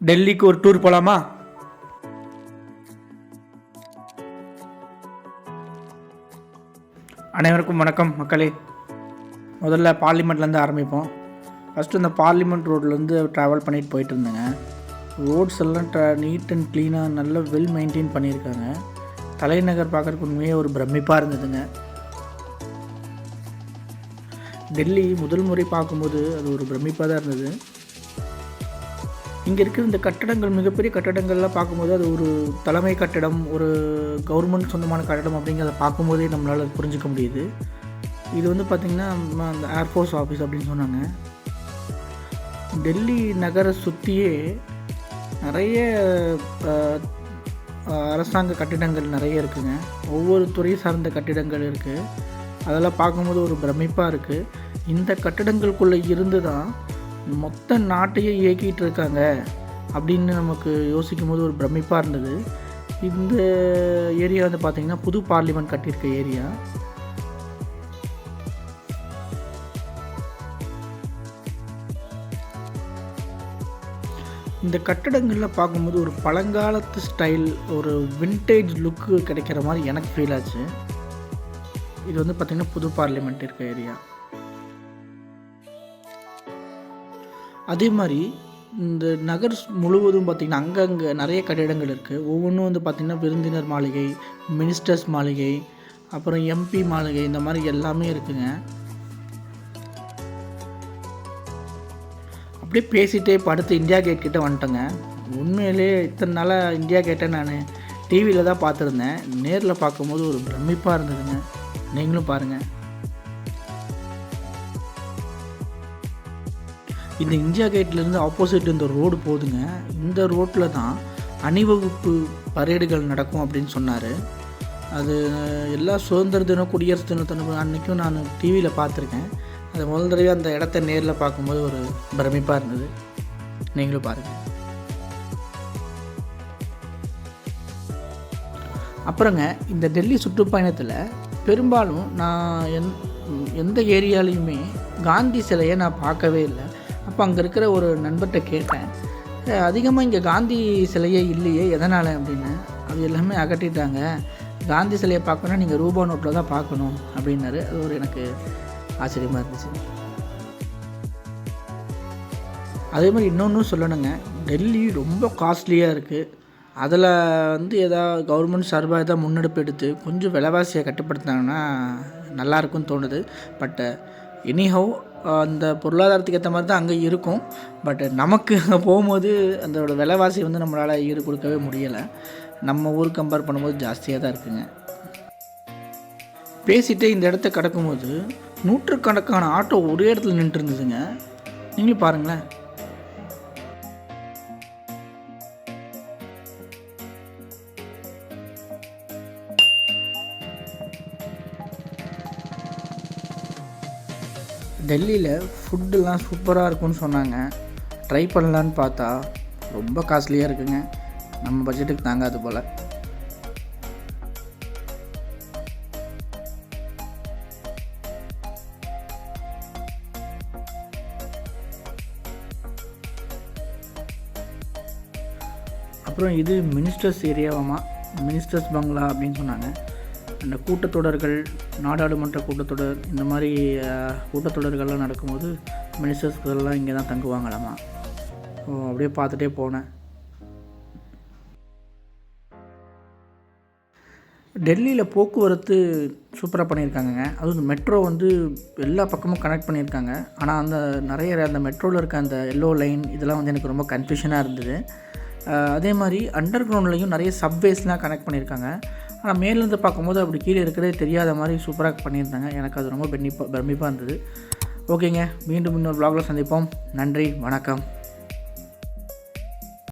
டெல்லிக்கு ஒரு டூர் போகலாமா? அனைவருக்கும் வணக்கம் மக்களே. முதல்ல பார்லிமெண்ட்லேருந்து ஆரம்பிப்போம். ஃபஸ்ட்டு இந்த பார்லிமெண்ட் ரோட்லேருந்து ட்ராவல் பண்ணிட்டு போயிட்டு இருந்தேங்க. ரோட்ஸ் எல்லாம் நீட் அண்ட் க்ளீனாக நல்லா வெல் மெயின்டைன் பண்ணியிருக்காங்க. தலைநகர் பார்க்குறதுக்கு உண்மையே ஒரு பிரமிப்பாக இருந்ததுங்க. டெல்லி முதல் முறை பார்க்கும்போது அது ஒரு பிரமிப்பாக தான் இருந்தது. இங்கே இருக்கிற இந்த கட்டடங்கள், மிகப்பெரிய கட்டடங்கள்லாம் பார்க்கும்போது அது ஒரு தலைமை கட்டடம், ஒரு கவர்மெண்ட் சொந்தமான கட்டடம் அப்படிங்கிறத பார்க்கும்போதே நம்மளால் புரிஞ்சிக்க முடியுது. இது வந்து பார்த்திங்கன்னா அந்த ஏர்ஃபோர்ஸ் ஆஃபீஸ் அப்படின்னு சொன்னாங்க. டெல்லி நகரை சுற்றியே நிறைய அரசாங்க கட்டிடங்கள் நிறைய இருக்குதுங்க. ஒவ்வொரு துறை சார்ந்த கட்டிடங்கள் இருக்குது. அதெல்லாம் பார்க்கும்போது ஒரு பிரமிப்பாக இருக்குது. இந்த கட்டிடங்களுக்குள்ளே இருந்து தான் மொத்த நாட்டையே இயக்கிட்டு இருக்காங்க அப்படின்னு நமக்கு யோசிக்கும் போது ஒரு பிரமிப்பாக இருந்தது. இந்த ஏரியா வந்து பார்த்திங்கன்னா புது பார்லிமெண்ட் கட்டியிருக்க ஏரியா. இந்த கட்டடங்களில் பார்க்கும்போது ஒரு பழங்காலத்து ஸ்டைல், ஒரு வின்டேஜ் லுக்கு கிடைக்கிற மாதிரி எனக்கு ஃபீல் ஆச்சு. இது வந்து பார்த்திங்கன்னா புது பார்லிமெண்ட் இருக்க ஏரியா. அதே மாதிரி இந்த நகர் முழுவதும் பார்த்திங்கன்னா அங்கங்கே நிறைய கட்டிடங்கள் இருக்குது. ஒவ்வொன்றும் வந்து பார்த்திங்கன்னா விருந்தினர் மாளிகை, மினிஸ்டர்ஸ் மாளிகை, அப்புறம் எம்பி மாளிகை, இந்த மாதிரி எல்லாமே இருக்குங்க. அப்படியே பேசிகிட்டே படுத்து இந்தியா கேட் கிட்டே வந்துட்டேங்க. உண்மையிலே இத்தனை நாளாக இந்தியா கேட்டை நான் டிவியில் தான் பார்த்துருந்தேன். நேரில் பார்க்கும்போது ஒரு பிரமிப்பாக இருந்ததுங்க. நீங்களும் பாருங்கள். இந்த இந்தியா கேட்லேருந்து ஆப்போசிட் இந்த ரோடு போகுதுங்க. இந்த ரோட்டில் தான் அணிவகுப்பு பரேடுகள் நடக்கும் அப்படின்னு சொன்னார். அது எல்லா சுதந்திர தினம், குடியரசு தினத்தன்று அன்றைக்கும் நான் டிவியில் பார்த்துருக்கேன். அது முதல் தடவை அந்த இடத்த நேரில் பார்க்கும்போது ஒரு பிரமிப்பாக இருந்தது. நீங்களும் பாருங்கள். அப்புறங்க இந்த டெல்லி சுற்றுப்பயணத்தில் பெரும்பாலும் நான் எந்த ஏரியாலையுமே காந்தி சிலையை நான் பார்க்கவே இல்லை. அப்போ அங்கே இருக்கிற ஒரு நண்பர்கிட்ட கேட்டேன், அதிகமாக இங்கே காந்தி சிலையே இல்லையே, எதனால் அப்படின்னு. அது எல்லாமே அகற்றிட்டாங்க, காந்தி சிலையை பார்க்கணுன்னா நீங்கள் ரூபா நோட்டில் தான் பார்க்கணும் அப்படின்னாரு. அது ஒரு எனக்கு ஆச்சரியமாக இருந்துச்சு. அதே மாதிரி இன்னொன்று சொல்லணுங்க, டெல்லி ரொம்ப காஸ்ட்லியாக இருக்குது. அதில் வந்து எதாவது கவர்மெண்ட் சார்பாக எதாவது முன்னெடுப்பு எடுத்து கொஞ்சம் விலைவாசியை கட்டுப்படுத்தினாங்கன்னா நல்லாயிருக்குன்னு தோணுது. பட் எனிஹவ் அந்த பொருளாதாரத்துக்கு ஏற்ற மாதிரி தான் அங்கே இருக்கும். பட் நமக்கு அங்கே போகும்போது அதோட விலைவாசி வந்து நம்மளால் ஈடு கொடுக்கவே முடியலை. நம்ம ஊருக்கு கம்பேர் பண்ணும்போது ஜாஸ்தியாக தான் இருக்குங்க. பேசிகிட்டே இந்த இடத்த கடக்கும்போது நூற்றுக்கணக்கான ஆட்டோ ஒரே இடத்துல நின்றுட்டு இருந்ததுங்க. நீங்களும் பாருங்களேன். டெல்லியில் ஃபுட்டுலாம் சூப்பராக இருக்குன்னு சொன்னாங்க. ட்ரை பண்ணலான்னு பார்த்தா ரொம்ப காஸ்ட்லியாக இருக்குங்க. நம்ம பட்ஜெட்டுக்கு தாங்காது போல். அப்புறம் இது மினிஸ்டர்ஸ் ஏரியாவாமா, மினிஸ்டர்ஸ் பங்களா அப்படின்னு சொன்னாங்க. அந்த கூட்டத்தொடர்கள், நாடாளுமன்ற கூட்டத்தொடர், இந்த மாதிரி கூட்டத்தொடர்கள்லாம் நடக்கும்போது மினிஸ்டர்ஸ்கெல்லாம் இங்கே தான் தங்குவாங்களாமா. அப்படியே பார்த்துட்டே போனேன். டெல்லியில் போக்குவரத்து சூப்பராக பண்ணியிருக்காங்கங்க. அதுவும் மெட்ரோ வந்து எல்லா பக்கமும் கனெக்ட் பண்ணியிருக்காங்க. ஆனால் அந்த நிறைய அந்த மெட்ரோவில் இருக்க அந்த எல்லோ லைன் இதெல்லாம் வந்து எனக்கு ரொம்ப கன்ஃபியூஷனாக இருந்தது. அதே மாதிரி அண்டர் கிரவுண்ட்லேயும் நிறைய சப்வேஸ்லாம் கனெக்ட் பண்ணியிருக்காங்க. ஆனால் மேலேருந்து பார்க்கும்போது அப்படி கீழே இருக்கிறதே தெரியாத மாதிரி சூப்பராக பண்ணியிருந்தாங்க. எனக்கு அது ரொம்ப பிரமிப்பாக இருந்தது. ஓகேங்க, மீண்டும் இன்னொரு வ்ளாகில் சந்திப்போம். நன்றி, வணக்கம்.